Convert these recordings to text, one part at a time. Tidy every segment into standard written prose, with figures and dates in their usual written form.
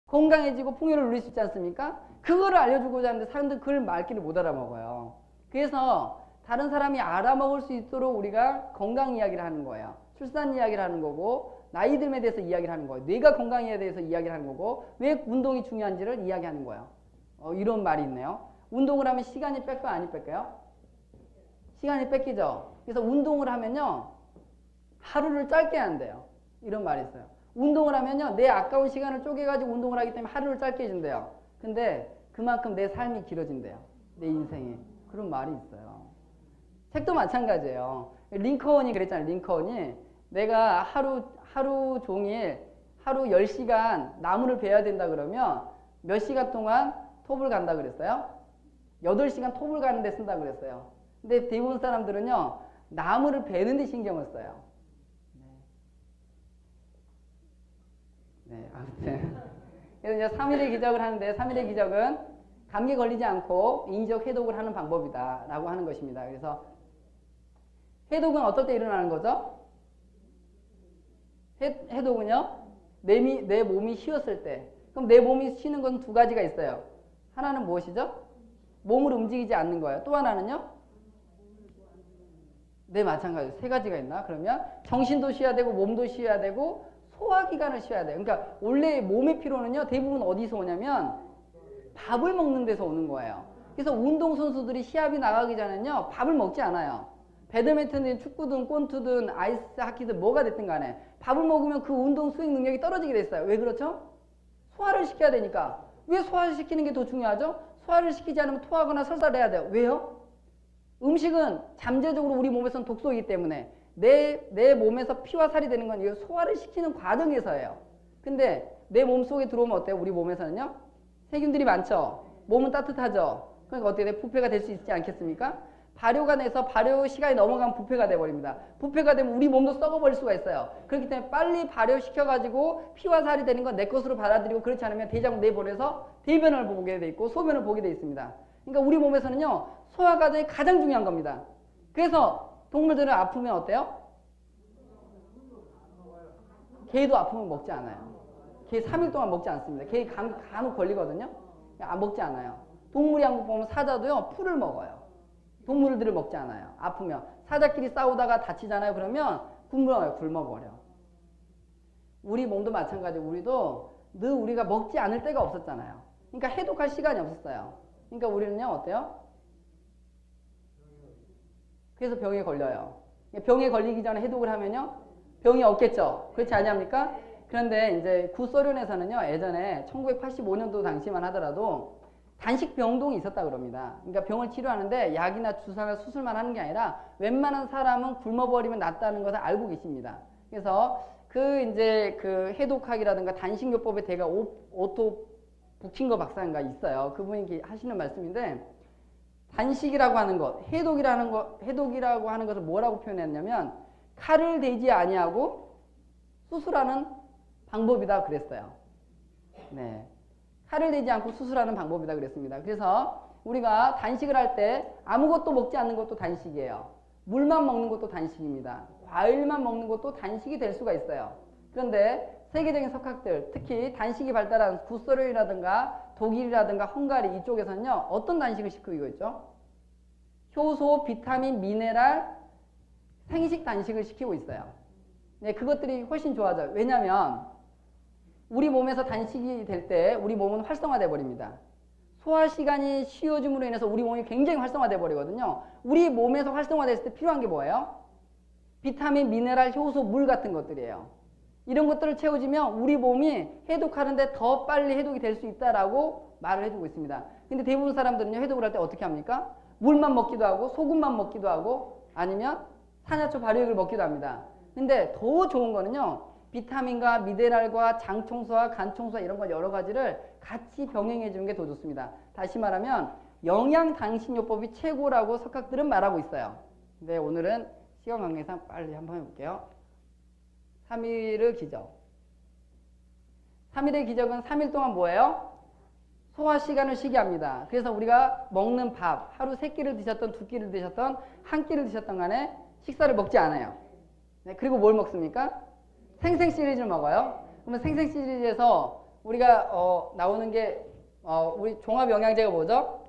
건강해지고 풍요를 누릴 수 있지 않습니까? 그거를 알려주고자 하는데 사람들은 그걸 말귀를 못 알아먹어요. 그래서 다른 사람이 알아먹을 수 있도록 우리가 건강 이야기를 하는 거예요. 출산 이야기를 하는 거고, 나이 듦에 대해서 이야기를 하는 거예요. 뇌가 건강에 대해서 이야기를 하는 거고, 왜 운동이 중요한지를 이야기하는 거예요. 이런 말이 있네요. 운동을 하면 시간이 뺄까요? 아니 뺄까요? 시간이 뺏기죠. 그래서 운동을 하면요, 하루를 짧게 한대요. 이런 말이 있어요. 운동을 하면요, 내 아까운 시간을 쪼개가지고 운동을 하기 때문에 하루를 짧게 해준대요. 근데 그만큼 내 삶이 길어진대요. 내 인생이. 그런 말이 있어요. 책도 마찬가지예요. 링컨이 그랬잖아요. 링컨이 내가 하루 종일 하루 10시간 나무를 베야 된다 그러면 몇 시간 동안 톱을 간다 그랬어요? 8시간 톱을 가는 데 쓴다 그랬어요. 근데 대부분 사람들은요, 나무를 베는 데 신경을 써요. 네, 아무튼. 그래서 이제 3일의 기적을 하는데, 3일의 기적은 감기에 걸리지 않고 인지적 해독을 하는 방법이다 라고 하는 것입니다. 그래서 해독은 어떨 때 일어나는 거죠? 해독은요, 내 몸이 쉬었을 때. 그럼 내 몸이 쉬는 건 두 가지가 있어요. 하나는 무엇이죠? 몸을 움직이지 않는 거예요. 또 하나는요? 네, 마찬가지예요. 세 가지가 있나? 그러면 정신도 쉬어야 되고 몸도 쉬어야 되고 소화기관을 쉬어야 돼요. 그러니까 원래 몸의 피로는요, 대부분 어디서 오냐면 밥을 먹는 데서 오는 거예요. 그래서 운동선수들이 시합이 나가기 전에는요, 밥을 먹지 않아요. 배드민턴이든 축구든 권투든 아이스 하키든 뭐가 됐든 간에 밥을 먹으면 그 운동 수행 능력이 떨어지게 됐어요. 왜 그렇죠? 소화를 시켜야 되니까. 왜 소화를 시키는 게 더 중요하죠? 소화를 시키지 않으면 토하거나 설사를 해야 돼요. 왜요? 음식은 잠재적으로 우리 몸에서는 독소이기 때문에 내 몸에서 피와 살이 되는 건 이 소화를 시키는 과정에서예요. 근데 내 몸 속에 들어오면 어때요? 우리 몸에서는요? 세균들이 많죠? 몸은 따뜻하죠? 그러니까 어떻게 돼? 부패가 될 수 있지 않겠습니까? 발효가 돼서 발효 시간이 넘어가면 부패가 돼버립니다. 부패가 되면 우리 몸도 썩어버릴 수가 있어요. 그렇기 때문에 빨리 발효시켜가지고 피와 살이 되는 건 내 것으로 받아들이고, 그렇지 않으면 대장으로 내보내서 대변을 보게 돼 있고 소변을 보게 돼 있습니다. 그러니까 우리 몸에서는요, 소화 과정이 가장 중요한 겁니다. 그래서 동물들은 아프면 어때요? 개도 아프면 먹지 않아요. 개 3일 동안 먹지 않습니다. 개 간혹 걸리거든요. 안 먹지 않아요. 동물 양국 보면 사자도요, 풀을 먹어요. 동물들을 먹지 않아요. 아프면. 사자끼리 싸우다가 다치잖아요. 그러면 굶어버려. 우리 몸도 마찬가지고 우리도 늘 우리가 먹지 않을 때가 없었잖아요. 그러니까 해독할 시간이 없었어요. 그러니까 우리는요, 어때요? 그래서 병에 걸려요. 병에 걸리기 전에 해독을 하면요, 병이 없겠죠. 그렇지 않습니까? 그런데 이제 구소련에서는요, 예전에 1985년도 당시만 하더라도 단식 병동이 있었다 그럽니다. 그러니까 병을 치료하는데 약이나 주사나 수술만 하는 게 아니라 웬만한 사람은 굶어버리면 낫다는 것을 알고 계십니다. 그래서 그 해독학이라든가 단식요법의 대가 오토 북친거 박사인가 있어요. 그분이 하시는 말씀인데, 단식이라고 하는 것, 해독이라고 하는 것을 뭐라고 표현했냐면 칼을 대지 아니하고 수술하는 방법이다 그랬어요. 네, 칼을 대지 않고 수술하는 방법이다 그랬습니다. 그래서 우리가 단식을 할 때 아무것도 먹지 않는 것도 단식이에요. 물만 먹는 것도 단식입니다. 과일만 먹는 것도 단식이 될 수가 있어요. 그런데 세계적인 석학들, 특히 단식이 발달한 구소련이라든가 독일이라든가 헝가리 이쪽에서는요, 어떤 단식을 시키고 있죠? 효소, 비타민, 미네랄, 생식 단식을 시키고 있어요. 네, 그것들이 훨씬 좋아져요. 왜냐하면 우리 몸에서 단식이 될 때 우리 몸은 활성화돼 버립니다. 소화 시간이 쉬워짐으로 인해서 우리 몸이 굉장히 활성화돼 버리거든요. 우리 몸에서 활성화됐을 때 필요한 게 뭐예요? 비타민, 미네랄, 효소, 물 같은 것들이에요. 이런 것들을 채워주면 우리 몸이 해독하는데 더 빨리 해독이 될 수 있다라고 말을 해주고 있습니다. 근데 대부분 사람들은요, 해독을 할 때 어떻게 합니까? 물만 먹기도 하고 소금만 먹기도 하고 아니면 산화초 발효액을 먹기도 합니다. 근데 더 좋은 거는요, 비타민과 미네랄과 장 청소와 간 청소와 이런 걸 여러 가지를 같이 병행해 주는 게 더 좋습니다. 다시 말하면 영양단식요법이 최고라고 석학들은 말하고 있어요. 근데 오늘은 시간 관계상 빨리 한번 해볼게요. 3일의 기적. 3일의 기적은 3일 동안 뭐예요? 소화 시간을 쉬게 합니다. 그래서 우리가 먹는 밥, 하루 3끼를 드셨던 2끼를 드셨던 1끼를 드셨던 간에 식사를 먹지 않아요. 네, 그리고 뭘 먹습니까? 생생 시리즈를 먹어요. 그러면 생생 시리즈에서 우리가 나오는 게 우리 종합 영양제가 뭐죠?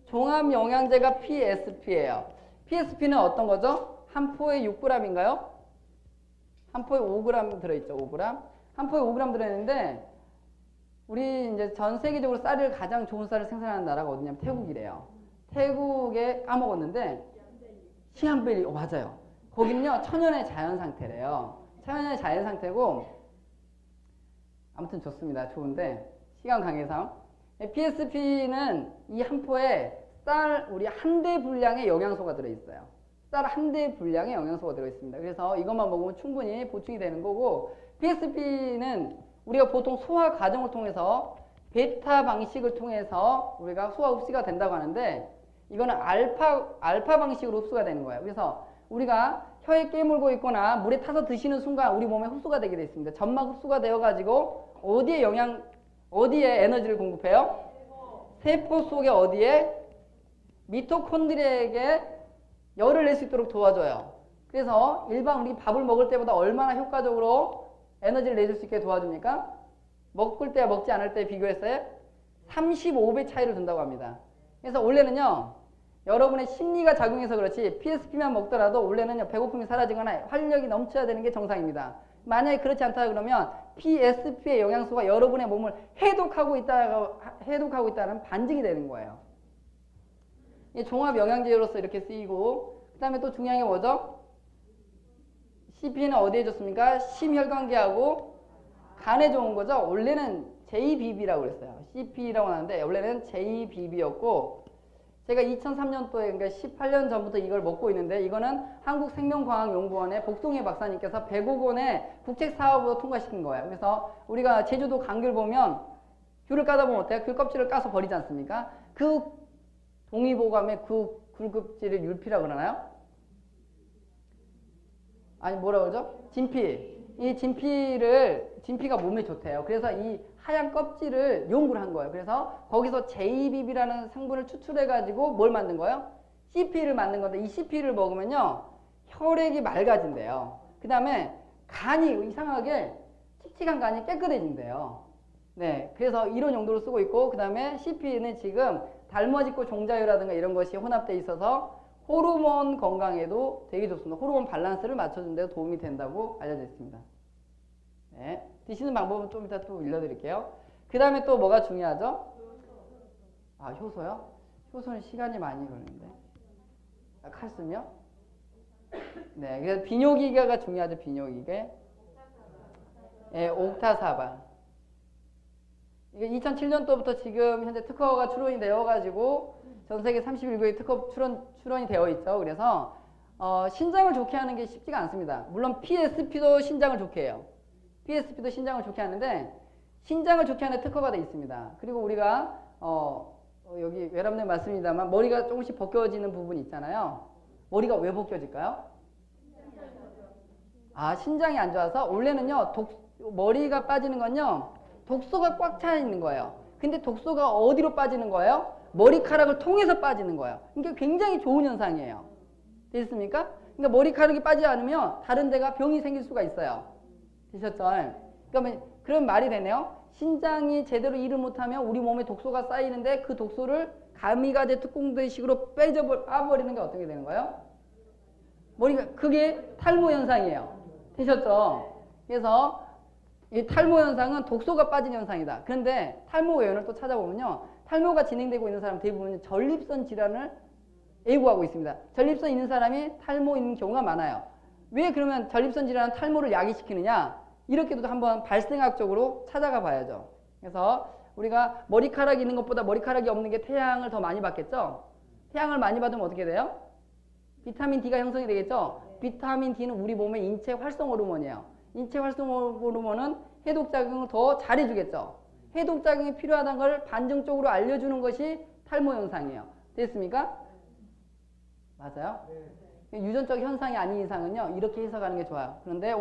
종합 영양제가 PSP예요. PSP는 어떤 거죠? 한 포에 6g인가요? 한 포에 5g 들어있죠. 5g. 한 포에 5g 들어있는데 우리 이제 전 세계적으로 쌀을 가장 좋은 쌀을 생산하는 나라가 어디냐면 태국이래요. 태국에 까먹었는데 시안베리 맞아요. 거기는요 천연의 자연 상태래요. 천연의 자연 상태고 아무튼 좋습니다. 좋은데 시간 관계상 PSP는 이 한 포에 쌀 우리 한 대 분량의 영양소가 들어있어요. 쌀 한 대 분량의 영양소가 들어있습니다. 그래서 이것만 먹으면 충분히 보충이 되는 거고 PSP는 우리가 보통 소화 과정을 통해서 베타 방식을 통해서 우리가 소화 흡수가 된다고 하는데 이거는 알파 방식으로 흡수가 되는 거예요. 그래서 우리가 혀에 깨물고 있거나 물에 타서 드시는 순간 우리 몸에 흡수가 되게 되어 있습니다. 점막 흡수가 되어 가지고 어디에 에너지를 공급해요? 세포 속에 어디에? 미토콘드리아에게 열을 낼 수 있도록 도와줘요. 그래서 일반 우리 밥을 먹을 때보다 얼마나 효과적으로 에너지를 내줄 수 있게 도와줍니까? 먹을 때와 먹지 않을 때 비교했어요? 35배 차이를 둔다고 합니다. 그래서 원래는요, 여러분의 심리가 작용해서 그렇지 PSP만 먹더라도 원래는요, 배고픔이 사라지거나 활력이 넘쳐야 되는 게 정상입니다. 만약에 그렇지 않다 그러면 PSP의 영양소가 여러분의 몸을 해독하고 있다는 반증이 되는 거예요. 이 종합 영양제로서 이렇게 쓰이고, 그 다음에 또 중요한 게 뭐죠? CP는 어디에 좋습니까? 심혈관계하고 간에 좋은 거죠. 원래는 JBB라고 그랬어요. CP라고 하는데 원래는 JBB였고 제가 2003년도에 그러니까 18년 전부터 이걸 먹고 있는데 이거는 한국생명과학연구원의 복동희 박사님께서 100억 원의 국책사업으로 통과시킨 거예요. 그래서 우리가 제주도 감귤 보면 귤을 까다 보면 어때요? 귤 껍질을 까서 버리지 않습니까? 그 동의보감에 그 귤껍질을 율피라고 그러나요? 아니 뭐라 그러죠? 진피. 이 진피가 몸에 좋대요. 그래서 이 하얀 껍질을 연구를 한 거예요. 그래서 거기서 JBB라는 성분을 추출해 가지고 뭘 만든 거예요? CP를 만든 건데 이 CP를 먹으면요 혈액이 맑아진대요. 그 다음에 간이 이상하게 칙칙한 간이 깨끗해진대요. 네, 그래서 이런 용도로 쓰고 있고 그 다음에 CP는 지금 달머지고 종자유라든가 이런 것이 혼합되어 있어서 호르몬 건강에도 되게 좋습니다. 호르몬 밸런스를 맞춰주는 데 도움이 된다고 알려져 있습니다. 네, 드시는 방법은 좀 이따 또 알려드릴게요. 그 다음에 또 뭐가 중요하죠? 아, 효소요? 효소는 시간이 많이 걸리는데. 아, 칼슘이요? 네, 그래서 비뇨기계가 중요하죠. 비뇨기계. 네, 옥타사바. 이게 2007년도부터 지금 현재 특허가 출원이 되어가지고 전 세계 31개의 특허 출원이 되어 있죠. 그래서 신장을 좋게 하는 게 쉽지가 않습니다. 물론 PSP도 신장을 좋게 해요. PSP도 신장을 좋게 하는데 신장을 좋게 하는 특허가 되어 있습니다. 그리고 우리가 여기 외람된 말씀입니다만 머리가 조금씩 벗겨지는 부분이 있잖아요. 머리가 왜 벗겨질까요? 아, 신장이 안 좋아서 원래는요 머리가 빠지는 건요 독소가 꽉 차 있는 거예요. 근데 독소가 어디로 빠지는 거예요? 머리카락을 통해서 빠지는 거예요. 그러니까 굉장히 좋은 현상이에요. 되셨습니까? 그러니까 머리카락이 빠지지 않으면 다른 데가 병이 생길 수가 있어요. 되셨죠? 그러면 그런 말이 되네요. 신장이 제대로 일을 못하면 우리 몸에 독소가 쌓이는데 그 독소를 가미가제 특공대식으로 빠버리는 게 어떻게 되는 거예요? 그게 탈모 현상이에요. 되셨죠? 그래서 이 탈모 현상은 독소가 빠진 현상이다. 그런데 탈모 외연을 또 찾아보면요. 탈모가 진행되고 있는 사람 대부분 전립선 질환을 예고하고 있습니다. 전립선 있는 사람이 탈모 있는 경우가 많아요. 왜 그러면 전립선 질환은 탈모를 야기시키느냐? 이렇게도 한번 발생학적으로 찾아가 봐야죠. 그래서 우리가 머리카락이 있는 것보다 머리카락이 없는 게 태양을 더 많이 받겠죠? 태양을 많이 받으면 어떻게 돼요? 비타민 D가 형성이 되겠죠? 비타민 D는 우리 몸의 인체 활성 호르몬이에요. 인체 활성 호르몬은 해독작용을 더 잘해주겠죠. 해독작용이 필요하다는 걸 반증적으로 알려주는 것이 탈모 현상이에요. 됐습니까? 맞아요? 네. 유전적 현상이 아닌 이상은요 이렇게 해석하는 게 좋아요. 그런데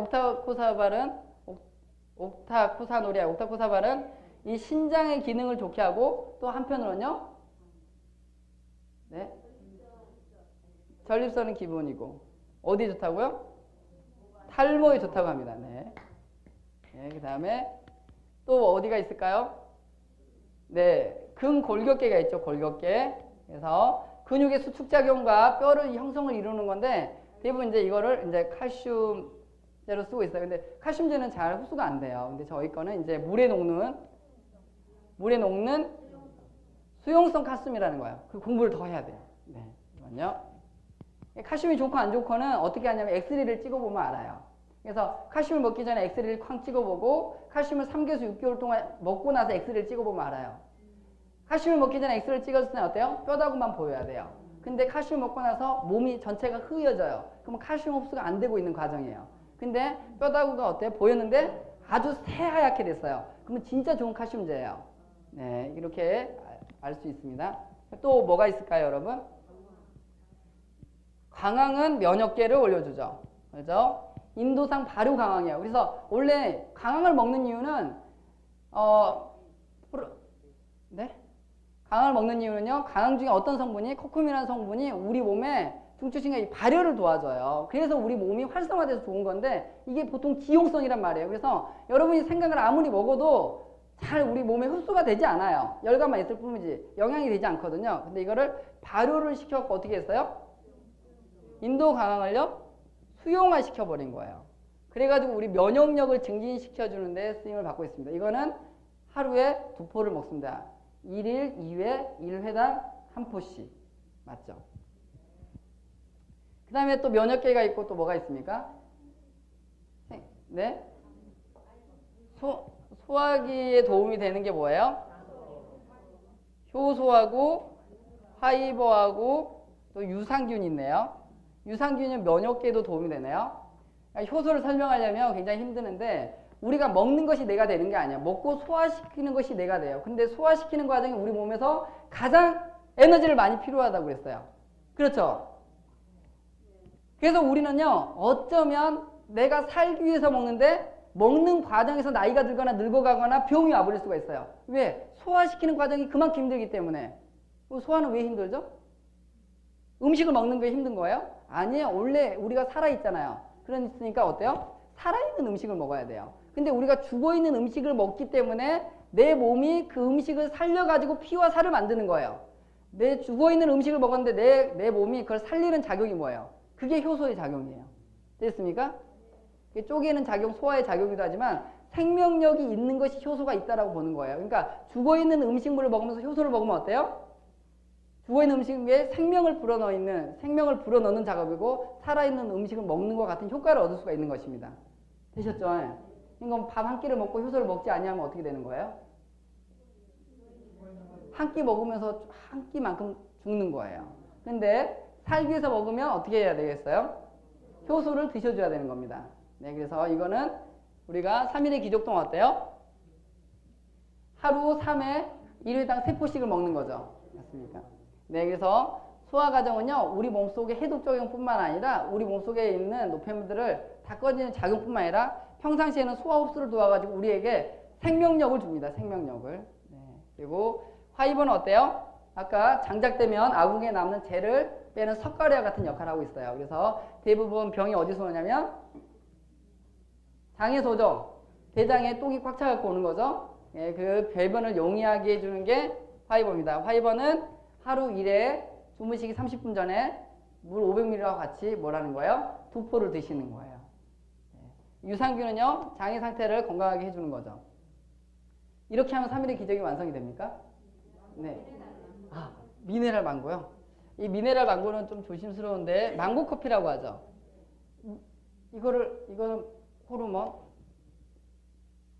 옥타코사발은 이 신장의 기능을 좋게 하고 또 한편으로는요 네? 전립선은 기본이고 어디 좋다고요? 탈모에 좋다고 합니다. 네. 네, 그 다음에 또 어디가 있을까요? 네, 근골격계가 있죠. 골격계. 그래서 근육의 수축작용과 뼈를 형성을 이루는 건데 대부분 이제 이거를 이제 칼슘제로 쓰고 있어요. 근데 칼슘제는 잘 흡수가 안 돼요. 근데 저희 거는 이제 물에 녹는 수용성 칼슘이라는 거예요. 그 공부를 더 해야 돼요. 네, 이건요. 칼슘이 좋고 안 좋고는 어떻게 하냐면 엑스레이를 찍어보면 알아요. 그래서 칼슘을 먹기 전에 엑스레이를 쾅 찍어보고 칼슘을 3개에서 6개월 동안 먹고 나서 엑스레이를 찍어보면 알아요. 칼슘을 먹기 전에 엑스레이를 찍었을 때 어때요? 뼈다구만 보여야 돼요. 근데 칼슘을 먹고 나서 몸이 전체가 흐려져요. 그러면 칼슘 흡수가 안 되고 있는 과정이에요. 근데 뼈다구가 어때요? 보였는데 아주 새하얗게 됐어요. 그러면 진짜 좋은 칼슘제예요. 네, 이렇게 알 수 있습니다. 또 뭐가 있을까요, 여러분? 강황은 면역계를 올려주죠. 그렇죠? 인도상 발효 강황이에요. 그래서 원래 강황을 먹는 이유는 네? 강황을 먹는 이유는요. 강황 중에 어떤 성분이 코큐민이라는 성분이 우리 몸에 중추신경의 발효를 도와줘요. 그래서 우리 몸이 활성화돼서 좋은 건데 이게 보통 기용성이란 말이에요. 그래서 여러분이 생강을 아무리 먹어도 잘 우리 몸에 흡수가 되지 않아요. 열감만 있을 뿐이지 영양이 되지 않거든요. 근데 이거를 발효를 시켜서 어떻게 했어요? 인도 강황을요 수용화 시켜버린 거예요. 그래가지고 우리 면역력을 증진시켜주는데 쓰임을 받고 있습니다. 이거는 하루에 2포를 먹습니다. 1일 2회 1회당 1포씩. 맞죠? 그 다음에 또 면역계가 있고 또 뭐가 있습니까? 네? 소화기에 도움이 되는 게 뭐예요? 효소하고 파이버하고 또 유산균이 있네요. 유산균은 면역계에도 도움이 되네요. 효소를 설명하려면 굉장히 힘드는데 우리가 먹는 것이 내가 되는 게 아니야. 먹고 소화시키는 것이 내가 돼요. 근데 소화시키는 과정이 우리 몸에서 가장 에너지를 많이 필요하다고 그랬어요. 그렇죠? 그래서 우리는요. 어쩌면 내가 살기 위해서 먹는데 먹는 과정에서 나이가 들거나 늙어가거나 병이 와버릴 수가 있어요. 왜? 소화시키는 과정이 그만큼 힘들기 때문에. 소화는 왜 힘들죠? 음식을 먹는 게 힘든 거예요? 아니에요. 원래 우리가 살아있잖아요. 그러니까 어때요? 살아있는 음식을 먹어야 돼요. 근데 우리가 죽어있는 음식을 먹기 때문에 내 몸이 그 음식을 살려가지고 피와 살을 만드는 거예요. 내 죽어있는 음식을 먹었는데 내 몸이 그걸 살리는 작용이 뭐예요? 그게 효소의 작용이에요. 됐습니까? 쪼개는 작용, 소화의 작용이기도 하지만 생명력이 있는 것이 효소가 있다라고 보는 거예요. 그러니까 죽어있는 음식물을 먹으면서 효소를 먹으면 어때요? 죽어있는 음식에 생명을 불어넣는 작업이고 살아있는 음식을 먹는 것 같은 효과를 얻을 수가 있는 것입니다. 되셨죠? 그러니까 밥 한 끼를 먹고 효소를 먹지 아니하면 어떻게 되는 거예요? 한 끼 먹으면서 한 끼만큼 죽는 거예요. 근데 살기 위해서 먹으면 어떻게 해야 되겠어요? 효소를 드셔줘야 되는 겁니다. 네, 그래서 이거는 우리가 3일의 기족동 어때요? 하루 3회 1회당 3포씩을 먹는 거죠. 맞습니까? 네, 그래서 소화 과정은요, 우리 몸속의 해독 작용뿐만 아니라 우리 몸속에 있는 노폐물들을 닦아주는 작용뿐만 아니라 평상시에는 소화 흡수를 도와가지고 우리에게 생명력을 줍니다. 생명력을. 네, 그리고 화이버는 어때요? 아까 장작되면 아궁이에 남는 재를 빼는 석가래와 같은 역할을 하고 있어요. 그래서 대부분 병이 어디서 오냐면 장에서 오죠. 대장에 똥이 꽉 차갖고 오는 거죠. 예, 그 배변을 용이하게 해주는 게 화이버입니다. 화이버는 하루 1회 주무시기 30분 전에 물 500ml와 같이 뭐라는 거예요? 2포를 드시는 거예요. 예. 유산균은요, 장의 상태를 건강하게 해주는 거죠. 이렇게 하면 3일의 기적이 완성이 됩니까? 네. 아, 미네랄 망고요. 이 미네랄 망고는 좀 조심스러운데 망고 커피라고 하죠. 이거는 호르몬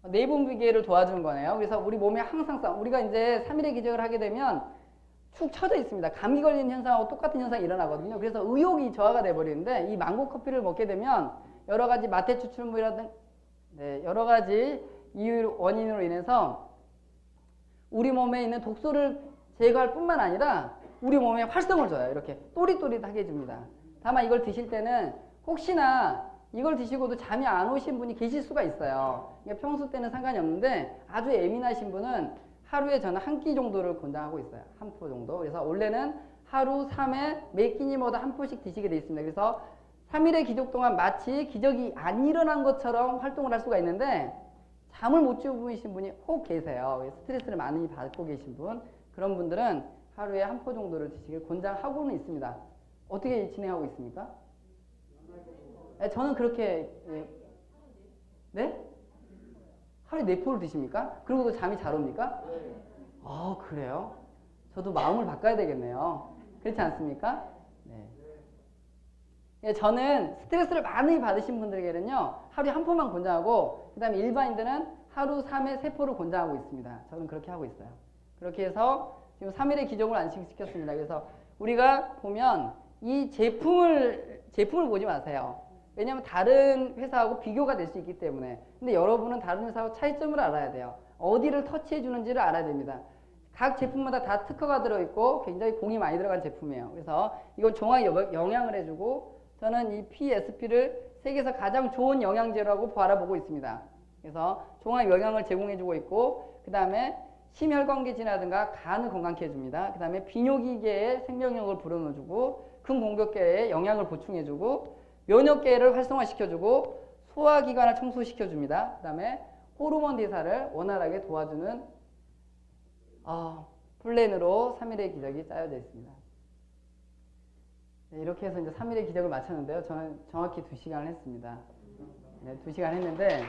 내분비계를 도와주는 거네요. 그래서 우리 몸에 항상 우리가 이제 3일의 기적을 하게 되면 축 처져 있습니다. 감기 걸리는 현상하고 똑같은 현상이 일어나거든요. 그래서 의욕이 저하가 돼버리는데 이 망고 커피를 먹게 되면 여러 가지 마태 추출물이라든 여러 가지 원인으로 인해서 우리 몸에 있는 독소를 제거할 뿐만 아니라 우리 몸에 활성을 줘요. 이렇게 또릿또릿하게 해줍니다. 다만 이걸 드실 때는 혹시나 이걸 드시고도 잠이 안 오신 분이 계실 수가 있어요. 그러니까 평소 때는 상관이 없는데 아주 예민하신 분은 하루에 저는 한 끼 정도를 권장하고 있어요. 한 포 정도. 그래서 원래는 하루 3회 매 끼니마다 한 포씩 드시게 되어 있습니다. 그래서 3일의 기적 동안 마치 기적이 안 일어난 것처럼 활동을 할 수가 있는데 잠을 못 주무신 분이 혹 계세요. 스트레스를 많이 받고 계신 분, 그런 분들은 하루에 한 포 정도를 드시길 권장하고는 있습니다. 어떻게 진행하고 있습니까? 네, 저는 그렇게, 네? 하루에 4포를 드십니까? 그러고도 잠이 잘 옵니까? 아, 그래요? 저도 마음을 바꿔야 되겠네요. 그렇지 않습니까? 네. 예, 저는 스트레스를 많이 받으신 분들에게는요, 하루에 한 포만 권장하고, 그 다음에 일반인들은 하루 3회 3포를 권장하고 있습니다. 저는 그렇게 하고 있어요. 그렇게 해서 지금 3일의 기적을 안식시켰습니다. 그래서 우리가 보면 이 제품을 보지 마세요. 왜냐하면 다른 회사하고 비교가 될 수 있기 때문에. 근데 여러분은 다른 회사하고 차이점을 알아야 돼요. 어디를 터치해 주는지를 알아야 됩니다. 각 제품마다 다 특허가 들어있고 굉장히 공이 많이 들어간 제품이에요. 그래서 이건 종합 영양을 해주고, 저는 이 PSP를 세계에서 가장 좋은 영양제라고 바라보고 있습니다. 그래서 종합 영양을 제공해주고 있고, 그 다음에 심혈관계지라든가 간을 건강케 해줍니다. 그 다음에 비뇨기계의 생명력을 불어넣어주고, 근공격계에 영양을 보충해주고, 면역계를 활성화시켜주고, 소화기관을 청소시켜줍니다. 그 다음에 호르몬 대사를 원활하게 도와주는 플랜으로 3일의 기적이 짜여져 있습니다. 네, 이렇게 해서 이제 3일의 기적을 마쳤는데요. 저는 정확히 2시간을 했습니다. 네, 2시간 했는데, 네.